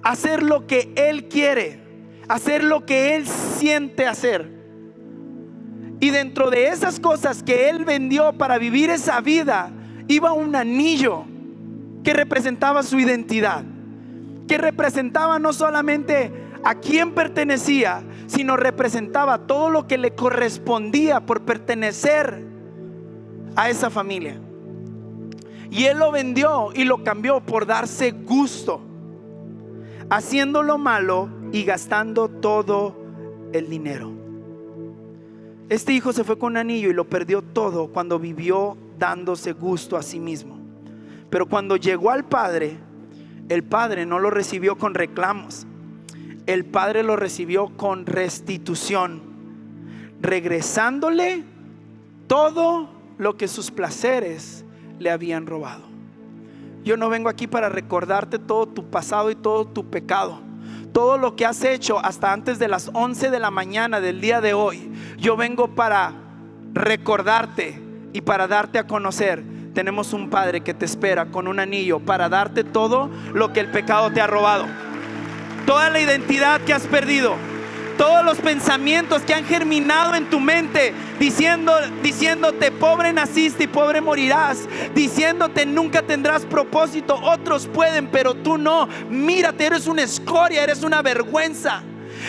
[SPEAKER 1] hacer lo que él quiere, hacer lo que él siente hacer. Y dentro de esas cosas que él vendió para vivir esa vida, iba un anillo que representaba su identidad, que representaba no solamente a quién pertenecía, sino representaba todo lo que le correspondía por pertenecer a esa familia. Y él lo vendió y lo cambió por darse gusto, haciendo lo malo y gastando todo el dinero. Este hijo se fue con un anillo y lo perdió todo cuando vivió dándose gusto a sí mismo. Pero cuando llegó al padre, el padre no lo recibió con reclamos. El padre lo recibió con restitución, regresándole todo lo que sus placeres le habían robado. Yo no vengo aquí para recordarte todo tu pasado y todo tu pecado, todo lo que has hecho hasta antes de las 11 de la mañana del día de hoy. Yo vengo para recordarte y para darte a conocer. Tenemos un padre que te espera con un anillo para darte todo lo que el pecado te ha robado, toda la identidad que has perdido, todos los pensamientos que han germinado en tu mente, diciéndote pobre naciste y pobre morirás, diciéndote nunca tendrás propósito. Otros pueden, pero tú no. Mírate, eres una escoria, eres una vergüenza.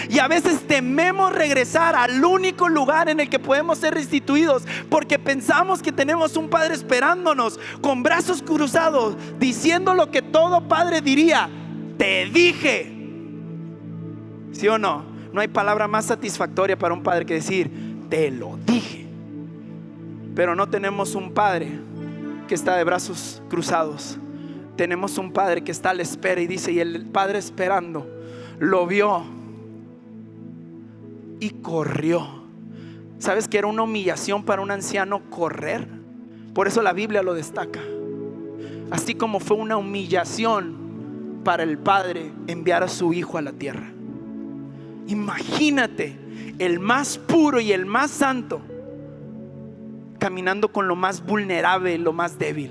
[SPEAKER 1] Y a veces tememos regresar al único lugar en el que podemos ser restituidos, porque pensamos que tenemos un padre esperándonos con brazos cruzados, diciendo lo que todo padre diría: te dije. ¿Sí o no? No hay palabra más satisfactoria para un padre que decir: te lo dije. Pero no tenemos un padre que está de brazos cruzados. Tenemos un padre que está a la espera y dice, y el padre esperando lo vio y corrió. ¿Sabes que era una humillación para un anciano correr? Por eso la Biblia lo destaca. Así como fue una humillación para el padre enviar a su hijo a la tierra. Imagínate el más puro y el más santo caminando con lo más vulnerable, lo más débil.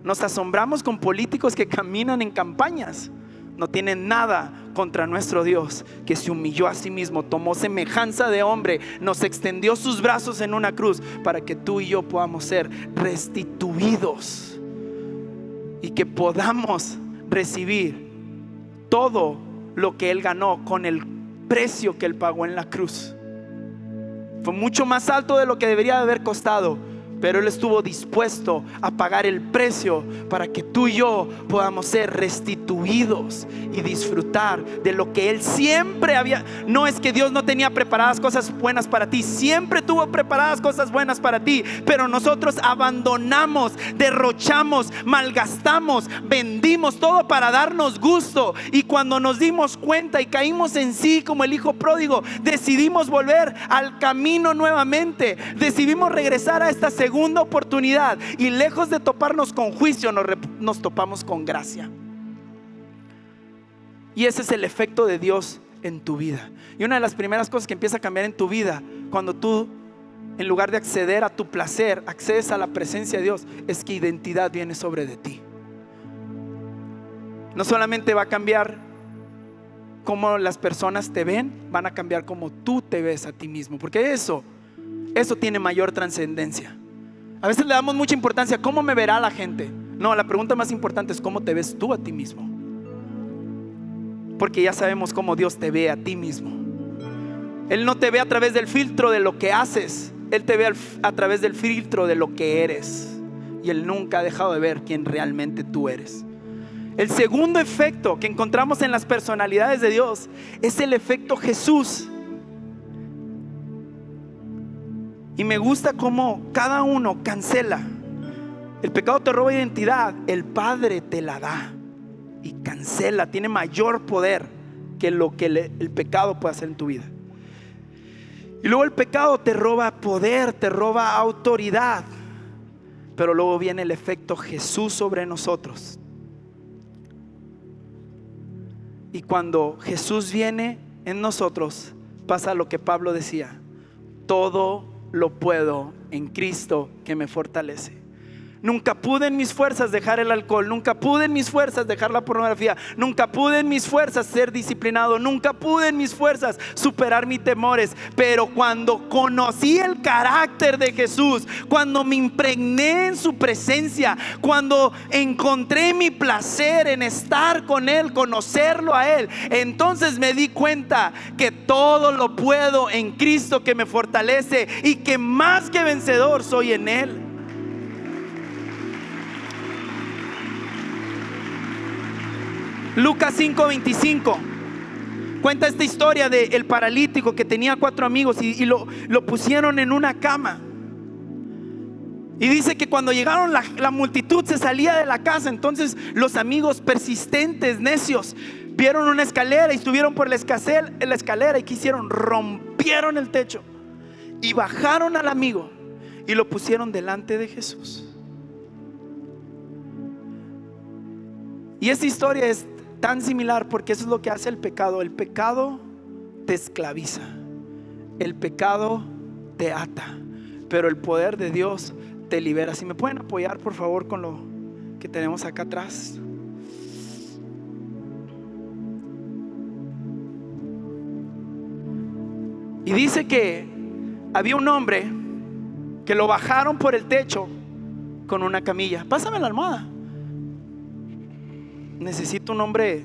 [SPEAKER 1] Nos asombramos con políticos que caminan en campañas. No tienen nada contra nuestro Dios, que se humilló a sí mismo, tomó semejanza de hombre, nos extendió sus brazos en una cruz para que tú y yo podamos ser restituidos y que podamos recibir todo lo que Él ganó con el precio que Él pagó en la cruz. Fue mucho más alto de lo que debería haber costado, pero Él estuvo dispuesto a pagar el precio para que tú y yo podamos ser restituidos y disfrutar de lo que Él siempre había. No es que Dios no tenía preparadas cosas buenas para ti, siempre tuvo preparadas cosas buenas para ti, pero nosotros abandonamos, derrochamos, malgastamos, vendimos todo para darnos gusto. Y cuando nos dimos cuenta y caímos en sí como el hijo pródigo, decidimos volver al camino nuevamente, decidimos regresar a esta segunda oportunidad, y lejos de toparnos con juicio, nos topamos con gracia. Y ese es el efecto de Dios en tu vida. Y una de las primeras cosas que empieza a cambiar en tu vida, cuando tú, en lugar de acceder a tu placer, accedes a la presencia de Dios, es que identidad viene sobre de ti. No solamente va a cambiar cómo las personas te ven, van a cambiar cómo tú te ves a ti mismo, porque eso tiene mayor trascendencia. A veces le damos mucha importancia a cómo me verá la gente. No, la pregunta más importante es cómo te ves tú a ti mismo, porque ya sabemos cómo Dios te ve a ti mismo. Él no te ve a través del filtro de lo que haces, Él te ve a través del filtro de lo que eres. Y Él nunca ha dejado de ver quién realmente tú eres. El segundo efecto que encontramos en las personalidades de Dios es el efecto Jesús. Y me gusta cómo cada uno cancela. El pecado te roba identidad, el Padre te la da y cancela. Tiene mayor poder que lo que el pecado puede hacer en tu vida. Y luego el pecado te roba poder, te roba autoridad. Pero luego viene el efecto Jesús sobre nosotros. Y cuando Jesús viene en nosotros, pasa lo que Pablo decía: todo lo puedo en Cristo que me fortalece. Nunca pude en mis fuerzas dejar el alcohol, nunca pude en mis fuerzas dejar la pornografía, nunca pude en mis fuerzas ser disciplinado, nunca pude en mis fuerzas superar mis temores. Pero cuando conocí el carácter de Jesús, cuando me impregné en su presencia, cuando encontré mi placer en estar con Él, conocerlo a Él, entonces me di cuenta que todo lo puedo en Cristo que me fortalece, y que más que vencedor soy en Él. Lucas 5:25 cuenta esta historia del paralítico que tenía 4 amigos y lo pusieron en una cama. Y dice que cuando llegaron la multitud se salía de la casa. Entonces los amigos persistentes, necios, vieron una escalera y subieron por la escalera. ¿Y qué hicieron? Rompieron el techo y bajaron al amigo y lo pusieron delante de Jesús. Y esta historia es tan similar porque eso es lo que hace el pecado. El pecado te esclaviza, el pecado te ata, pero el poder de Dios te libera. Si me pueden apoyar por favor con lo que tenemos acá atrás. Y dice que había un hombre que lo bajaron por el techo con una camilla. Pásame la almohada. Necesito un hombre.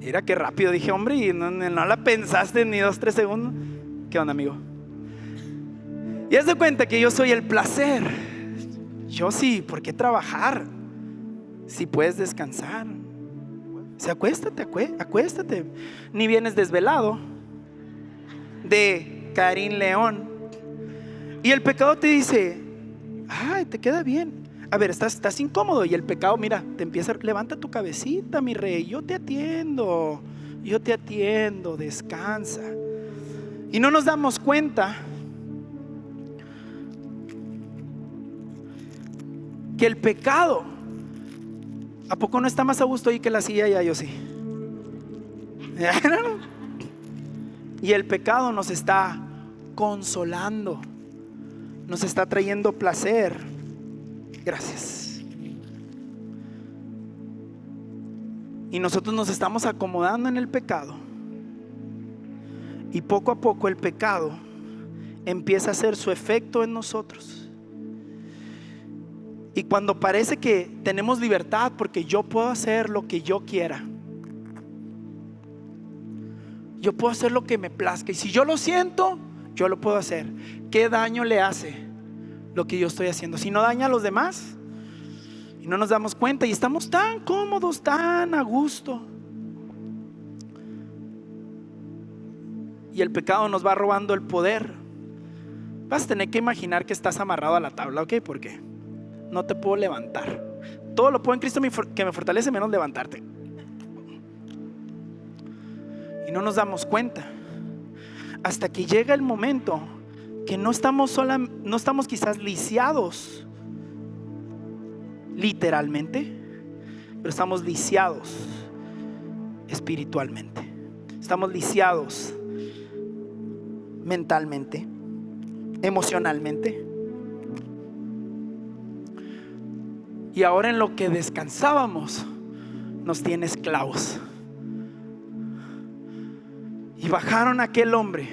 [SPEAKER 1] Mira qué rápido dije hombre, y no la pensaste ni 2-3 segundos. ¿Qué onda, amigo? Y haz de cuenta que yo soy el placer. Yo sí, ¿por qué trabajar si puedes descansar? O sea, acuéstate. Ni vienes desvelado. De Karim León. Y el pecado te dice: ay, te queda bien. A ver, estás incómodo. Y el pecado, mira, te empieza: levanta tu cabecita, mi rey, yo te atiendo, descansa. Y no nos damos cuenta que el pecado, ¿a poco no está más a gusto ahí que la silla? Ya, yo sí. Y el pecado nos está consolando, nos está trayendo placer. Gracias. Y nosotros nos estamos acomodando en el pecado. Y poco a poco el pecado empieza a hacer su efecto en nosotros. Y cuando parece que tenemos libertad porque yo puedo hacer lo que yo quiera, yo puedo hacer lo que me plazca, y si yo lo siento, yo lo puedo hacer. ¿Qué daño le hace lo que yo estoy haciendo? Si no daña a los demás y no nos damos cuenta, y estamos tan cómodos, tan a gusto, y el pecado nos va robando el poder. Vas a tener que imaginar que estás amarrado a la tabla, ¿ok? Porque no te puedo levantar. Todo lo puedo en Cristo que me fortalece, menos levantarte. Y no nos damos cuenta hasta que llega el momento que no estamos quizás lisiados literalmente, pero estamos lisiados espiritualmente. Estamos lisiados mentalmente, emocionalmente. Y ahora en lo que descansábamos nos tiene esclavos. Y bajaron a aquel hombre.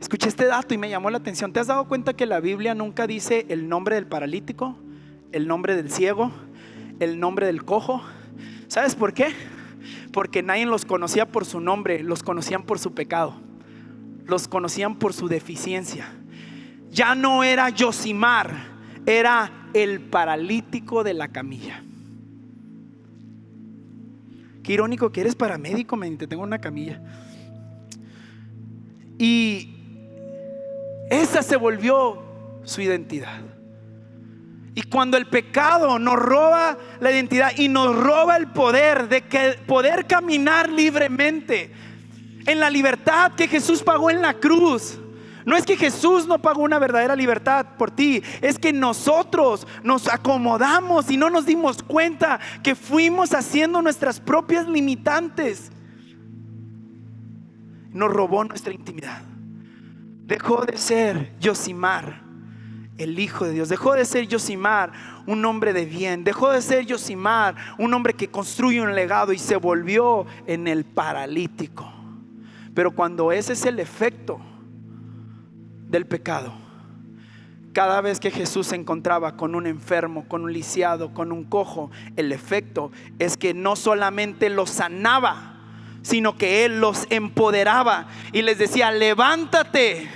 [SPEAKER 1] Escuché este dato y me llamó la atención. ¿Te has dado cuenta que la Biblia nunca dice el nombre del paralítico, el nombre del ciego, el nombre del cojo? ¿Sabes por qué? Porque nadie los conocía por su nombre, los conocían por su pecado, los conocían por su deficiencia. Ya no era Yosimar, era el paralítico de la camilla. Qué irónico que eres paramédico, te tengo una camilla. Y esa se volvió su identidad. Y cuando el pecado nos roba la identidad y nos roba el poder de poder caminar libremente en la libertad que Jesús pagó en la cruz. No es que Jesús no pagó una verdadera libertad por ti, es que nosotros nos acomodamos y no nos dimos cuenta que fuimos haciendo nuestras propias limitantes. Nos robó nuestra intimidad. Dejó de ser Yosimar, el Hijo de Dios. Dejó de ser Yosimar, un hombre de bien. Dejó de ser Yosimar, un hombre que construye un legado, y se volvió en el paralítico. Pero cuando ese es el efecto del pecado, cada vez que Jesús se encontraba con un enfermo, con un lisiado, con un cojo, el efecto es que no solamente los sanaba, sino que Él los empoderaba y les decía: levántate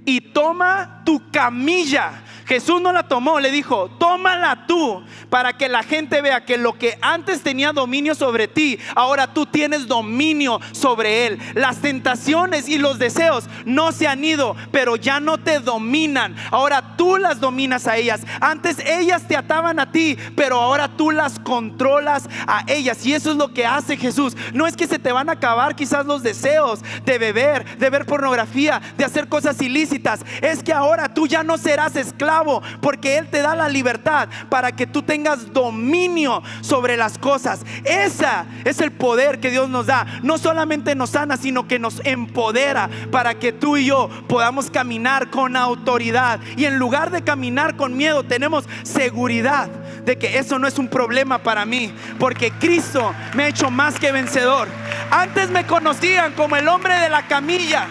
[SPEAKER 1] y toma tu camilla. Jesús no la tomó, le dijo: tómala tú, para que la gente vea que lo que antes tenía dominio sobre ti, ahora tú tienes dominio sobre él. Las tentaciones y los deseos no se han ido, pero ya no te dominan. Ahora tú las dominas a ellas. Antes ellas te ataban a ti, pero ahora tú las controlas a ellas. Y eso es lo que hace Jesús. No es que se te van a acabar quizás los deseos de beber, de ver pornografía, de hacer cosas ilícitas. Es que ahora tú ya no serás esclavo, porque Él te da la libertad para que tú tengas dominio sobre las cosas. Ese es el poder que Dios nos da. No solamente nos sana, sino que nos empodera para que tú y yo podamos caminar con autoridad. Y en lugar de caminar con miedo, tenemos seguridad de que eso no es un problema para mí, porque Cristo me ha hecho más que vencedor. Antes me conocían como el hombre de la camilla,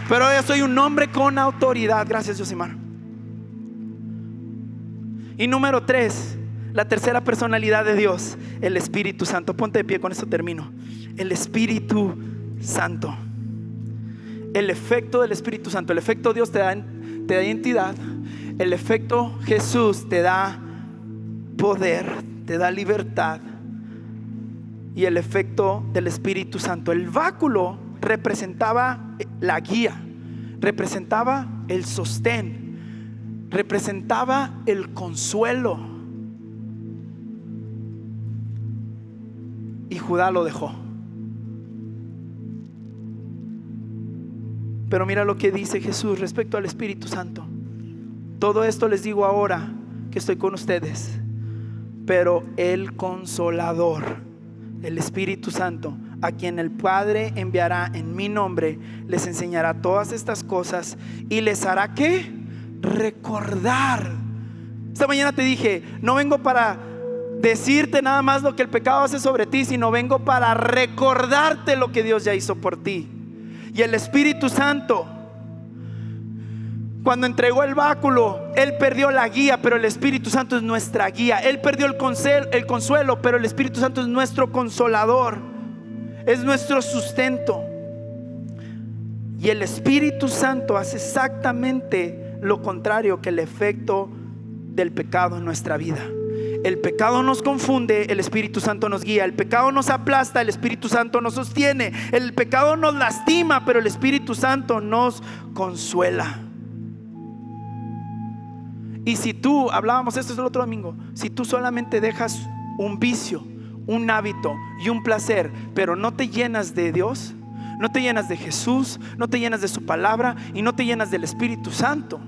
[SPEAKER 1] pero hoy soy un hombre con autoridad. Gracias, Yosimar. Y número 3, la tercera personalidad de Dios, el Espíritu Santo. Ponte de pie, con esto termino. El Espíritu Santo. El efecto del Espíritu Santo. El efecto Dios te da identidad. El efecto Jesús te da poder, te da libertad. Y el efecto del Espíritu Santo, el báculo representaba la guía, representaba el sostén, representaba el consuelo. Y Judá lo dejó. Pero mira lo que dice Jesús respecto al Espíritu Santo: todo esto les digo ahora que estoy con ustedes, pero el Consolador, el Espíritu Santo, a quien el Padre enviará en mi nombre, les enseñará todas estas cosas y les hará ¿qué? Recordar. Esta mañana te dije: no vengo para decirte nada más lo que el pecado hace sobre ti, sino vengo para recordarte lo que Dios ya hizo por ti. Y el Espíritu Santo, cuando entregó el báculo, Él perdió la guía, pero el Espíritu Santo es nuestra guía. Él perdió el consuelo, pero el Espíritu Santo es nuestro consolador, es nuestro sustento. Y el Espíritu Santo hace exactamente lo contrario que el efecto del pecado en nuestra vida. El pecado nos confunde, el Espíritu Santo nos guía. El pecado nos aplasta, el Espíritu Santo nos sostiene. El pecado nos lastima, pero el Espíritu Santo nos consuela. Y si tú, hablábamos esto el otro domingo, si tú solamente dejas un vicio, un hábito y un placer, pero no te llenas de Dios, no te llenas de Jesús, no te llenas de su palabra y no te llenas del Espíritu Santo,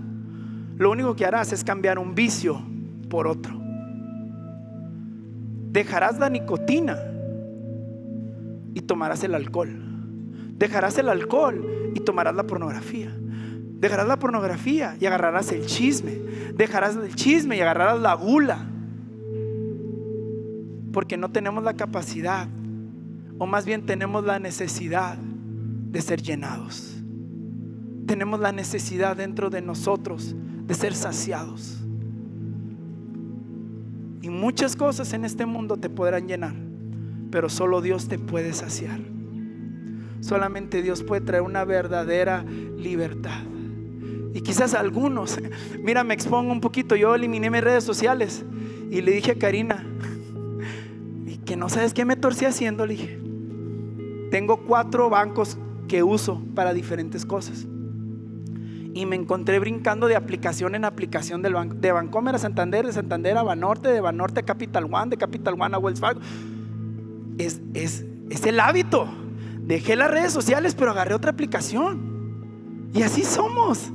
[SPEAKER 1] lo único que harás es cambiar un vicio por otro. Dejarás la nicotina y tomarás el alcohol. Dejarás el alcohol y tomarás la pornografía. Dejarás la pornografía y agarrarás el chisme. Dejarás el chisme y agarrarás la gula. Porque no tenemos la capacidad, o más bien tenemos la necesidad de ser llenados. Tenemos la necesidad dentro de nosotros de ser saciados. Y muchas cosas en este mundo te podrán llenar, pero solo Dios te puede saciar. Solamente Dios puede traer una verdadera libertad. Y quizás algunos, mira, me expongo un poquito. Yo eliminé mis redes sociales y le dije a Karina, y que no sabes qué me torcí haciendo. Le dije: tengo 4 bancos que uso para diferentes cosas. Y me encontré brincando de aplicación en aplicación del banco, de Bancomer a Santander, de Santander a Banorte, de Banorte a Capital One, de Capital One a Wells Fargo. Es el hábito. Dejé las redes sociales, pero agarré otra aplicación. Y así somos.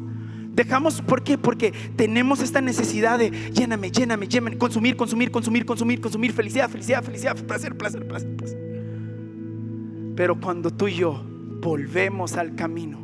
[SPEAKER 1] Dejamos, ¿por qué? Porque tenemos esta necesidad de lléname, consumir, felicidad, placer. Pero cuando tú y yo volvemos al camino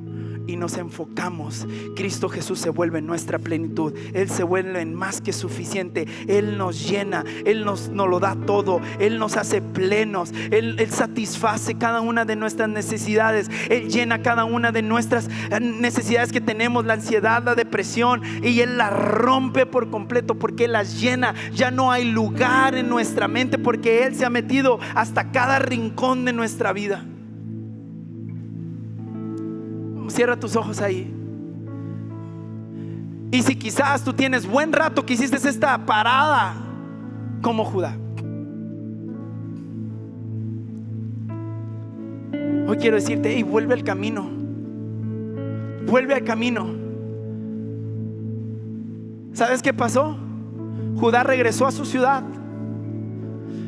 [SPEAKER 1] y nos enfocamos, Cristo Jesús se vuelve nuestra plenitud. Él se vuelve más que suficiente. Él nos llena, Él nos lo da todo. Él nos hace plenos. Él satisface cada una de nuestras necesidades. Él llena cada una de nuestras necesidades que tenemos, la ansiedad, la depresión, y Él las rompe por completo porque Él las llena. Ya no hay lugar en nuestra mente porque Él se ha metido hasta cada rincón de nuestra vida. Cierra tus ojos ahí. Y si quizás tú tienes buen rato que hiciste esta parada como Judá, hoy quiero decirte: hey, vuelve al camino. Vuelve al camino. ¿Sabes qué pasó? Judá regresó a su ciudad,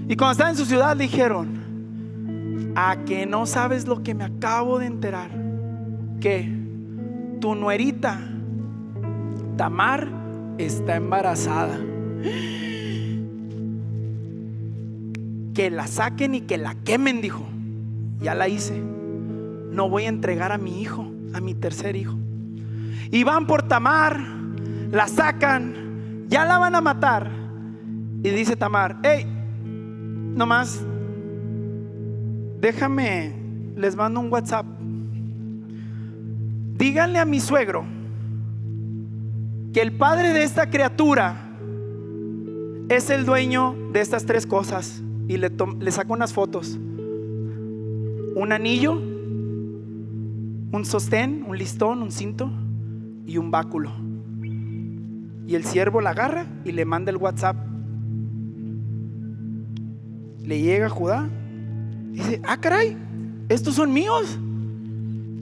[SPEAKER 1] y cuando estaba en su ciudad le dijeron: ¿a que no sabes lo que me acabo de enterar? Que tu nuerita Tamar está embarazada. Que la saquen y que la quemen, dijo. Ya la hice. No voy a entregar a mi hijo, a mi tercer hijo. Y van por Tamar, la sacan, ya la van a matar. Y dice Tamar: hey, nomás déjame, les mando un WhatsApp. Díganle a mi suegro que el padre de esta criatura es el dueño de estas 3 cosas. Y le saco unas fotos: un anillo, un sostén, un listón, un cinto y un báculo. Y el siervo la agarra y le manda el WhatsApp. Le llega a Judá y dice: ah, caray, estos son míos.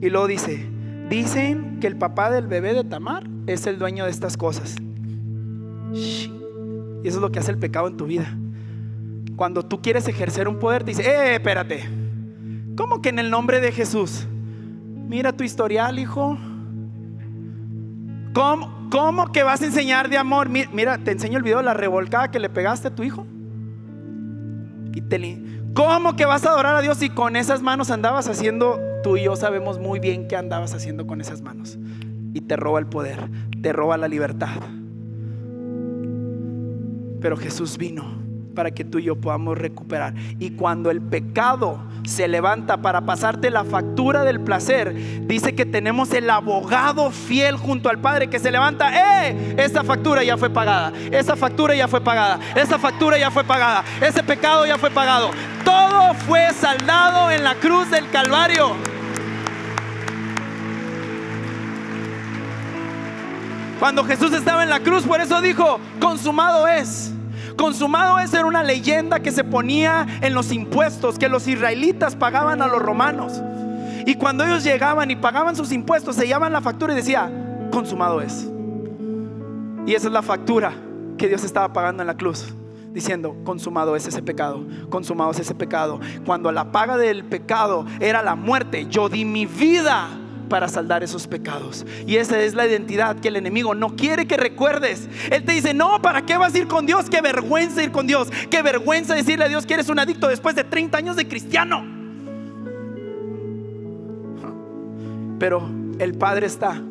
[SPEAKER 1] Y luego dice: dicen que el papá del bebé de Tamar es el dueño de estas cosas. Y eso es lo que hace el pecado en tu vida. Cuando tú quieres ejercer un poder, te dice: espérate, ¿cómo que en el nombre de Jesús? Mira tu historial, hijo. ¿Cómo que vas a enseñar de amor? Mira, te enseño el video de la revolcada que le pegaste a tu hijo. ¿Cómo que vas a adorar a Dios si con esas manos andabas haciendo? Tú y yo sabemos muy bien qué andabas haciendo con esas manos. Y te roba el poder, te roba la libertad. Pero Jesús vino para que tú y yo podamos recuperar. Y cuando el pecado se levanta para pasarte la factura del placer, dice que tenemos el abogado fiel junto al Padre que se levanta: esa factura ya fue pagada, esa factura ya fue pagada, esa factura ya fue pagada, ese pecado ya fue pagado. Todo fue saldado en la cruz del Calvario. Cuando Jesús estaba en la cruz, por eso dijo: consumado es. Consumado es era una leyenda que se ponía en los impuestos que los israelitas pagaban a los romanos. Y cuando ellos llegaban y pagaban sus impuestos, sellaban la factura y decía: consumado es. Y esa es la factura que Dios estaba pagando en la cruz, diciendo: consumado es ese pecado, consumado es ese pecado. Cuando la paga del pecado era la muerte, yo di mi vida para saldar esos pecados. Y esa es la identidad que el enemigo no quiere que recuerdes. Él te dice: no, ¿para qué vas a ir con Dios? Qué vergüenza ir con Dios, qué vergüenza decirle a Dios que eres un adicto después de 30 años de cristiano. Pero el Padre está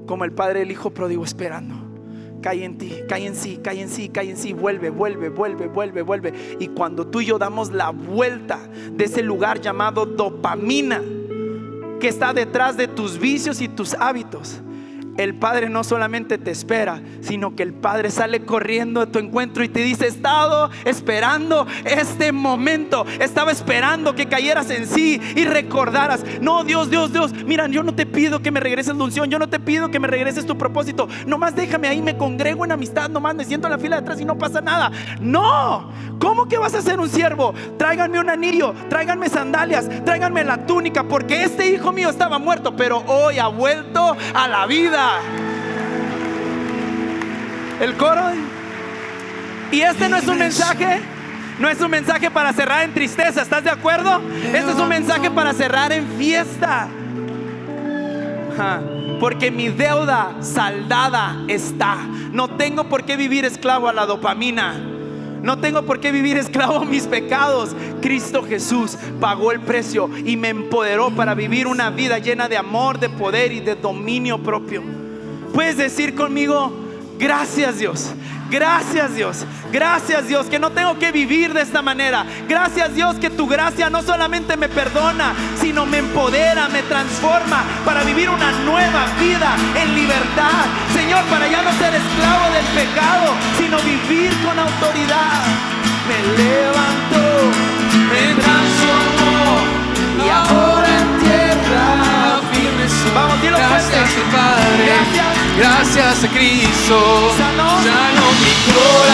[SPEAKER 1] como el padre del hijo pródigo esperando. Cae en ti, cae en sí, cae en sí, cae en sí. Vuelve. Y cuando tú y yo damos la vuelta de ese lugar llamado dopamina que está detrás de tus vicios y tus hábitos, el Padre no solamente te espera, sino que el Padre sale corriendo a tu encuentro y te dice: he estado esperando este momento, estaba esperando que cayeras en sí y recordaras. No, Dios, mira, yo no te pido que me regreses la unción, yo no te pido que me regreses tu propósito, nomás déjame ahí, me congrego en amistad, nomás me siento en la fila de atrás y no pasa nada. No, ¿cómo que vas a ser un siervo? Tráiganme un anillo, tráiganme sandalias, tráiganme la túnica, porque este hijo mío estaba muerto, pero hoy ha vuelto a la vida. El coro. Y este no es un mensaje, no es un mensaje para cerrar en tristeza, ¿estás de acuerdo? Este es un mensaje para cerrar en fiesta. Porque mi deuda saldada está. No tengo por qué vivir esclavo a la dopamina. No tengo por qué vivir esclavo a mis pecados. Cristo Jesús pagó el precio y me empoderó para vivir una vida llena de amor, de poder y de dominio propio. Puedes decir conmigo: gracias Dios, gracias Dios, gracias Dios que no tengo que vivir de esta manera. Gracias Dios que tu gracia no solamente me perdona, sino me empodera, me transforma para vivir una nueva vida en libertad, Señor, para ya no ser esclavo del pecado, sino vivir con autoridad. Me levantó, me transformó y ahora en tierra firme soy. Vamos, dilo fuerte.
[SPEAKER 2] Gracias Padre,
[SPEAKER 1] Gracias.
[SPEAKER 2] gracias a Cristo,
[SPEAKER 1] Sanó
[SPEAKER 2] sanó mi corazón.